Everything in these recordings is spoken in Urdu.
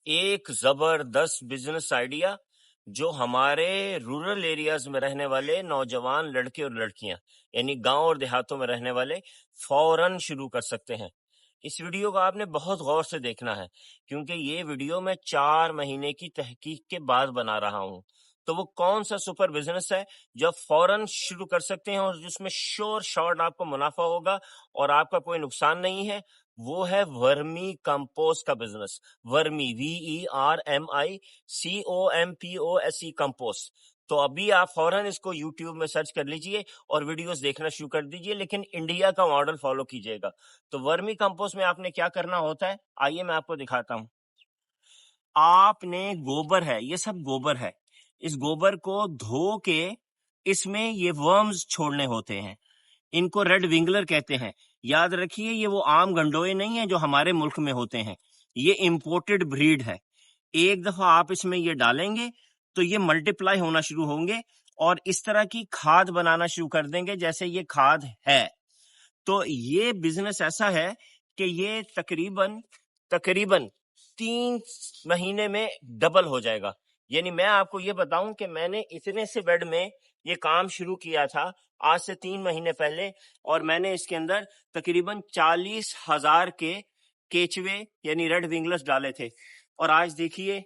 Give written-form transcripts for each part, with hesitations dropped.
ایک زبردست بزنس آئیڈیا جو ہمارے رورل ایریاز میں رہنے والے نوجوان لڑکے اور لڑکیاں یعنی گاؤں اور دیہاتوں میں رہنے والے فوراً شروع کر سکتے ہیں۔ اس ویڈیو کو آپ نے بہت غور سے دیکھنا ہے کیونکہ یہ ویڈیو میں 4 مہینے کی تحقیق کے بعد بنا رہا ہوں۔ تو وہ کون سا سپر بزنس ہے جو آپ فوراً شروع کر سکتے ہیں اور جس میں شور شارٹ آپ کو منافع ہوگا اور آپ کا کوئی نقصان نہیں ہے؟ وہ ہے ورمی کمپوسٹ کا بزنس۔ Vermi VERMI compost. تو ابھی آپ فوراً اس کو یوٹیوب میں سرچ کر لیجئے اور ویڈیوز دیکھنا شروع کر دیجئے، لیکن انڈیا کا ماڈل فالو کیجئے گا۔ تو ورمی کمپوسٹ میں آپ نے کیا کرنا ہوتا ہے، آئیے میں آپ کو دکھاتا ہوں۔ آپ نے گوبر ہے، یہ سب گوبر ہے، اس گوبر کو دھو کے اس میں یہ ورمز چھوڑنے ہوتے ہیں، ان کو ریڈ ونگلر کہتے ہیں۔ یاد رکھیے یہ وہ عام گنڈوئے نہیں ہیں جو ہمارے ملک میں ہوتے ہیں، یہ امپورٹڈ بریڈ ہے۔ ایک دفعہ آپ اس میں یہ ڈالیں گے تو یہ ملٹیپلائی ہونا شروع ہوں گے اور اس طرح کی کھاد بنانا شروع کر دیں گے جیسے یہ کھاد ہے۔ تو یہ بزنس ایسا ہے کہ یہ تقریباً 3 مہینے میں ڈبل ہو جائے گا۔ یعنی میں آپ کو یہ بتاؤں کہ میں نے اتنے سے بیڈ میں یہ کام شروع کیا تھا آج سے 3 مہینے پہلے، اور میں نے اس کے اندر تقریباً 40,000 کے کیچوے یعنی ریڈ ونگلرز ڈالے تھے، اور آج دیکھیے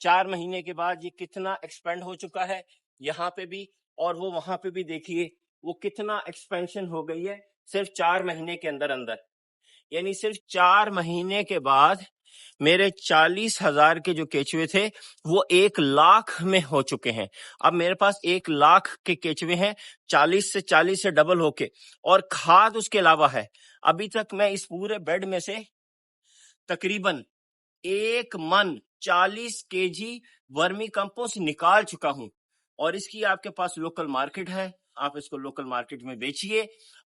4 مہینے کے بعد یہ کتنا ایکسپینڈ ہو چکا ہے، یہاں پہ بھی اور وہ وہاں پہ بھی دیکھیے وہ کتنا ایکسپینشن ہو گئی ہے صرف 4 مہینے کے اندر۔ یعنی صرف 4 مہینے کے بعد میرے 40,000 کے جو کیچوے تھے وہ 1,00,000 میں ہو چکے ہیں۔ اب میرے پاس 1,00,000 کے کیچوے ہیں، 40 سے ڈبل ہو کے، اور کھاد اس کے علاوہ ہے۔ ابھی تک میں اس پورے بیڈ میں سے تقریباً 1 من 40 kg ورمی کمپوسٹ نکال چکا ہوں، اور اس کی آپ کے پاس لوکل مارکیٹ ہے، آپ اس کو لوکل مارکیٹ میں بیچیے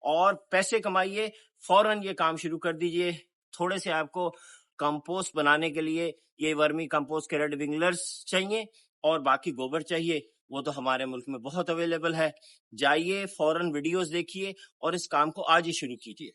اور پیسے کمائیے۔ فوراً یہ کام شروع کر دیجئے۔ تھوڑے سے آپ کو کمپوسٹ بنانے کے لیے یہ ورمی کمپوسٹ کے ریڈ ونگلرز چاہیے اور باقی گوبر چاہیے، وہ تو ہمارے ملک میں بہت اویلیبل ہے۔ جائیے فوراً ویڈیوز دیکھیے اور اس کام کو آج ہی شروع کیجیے۔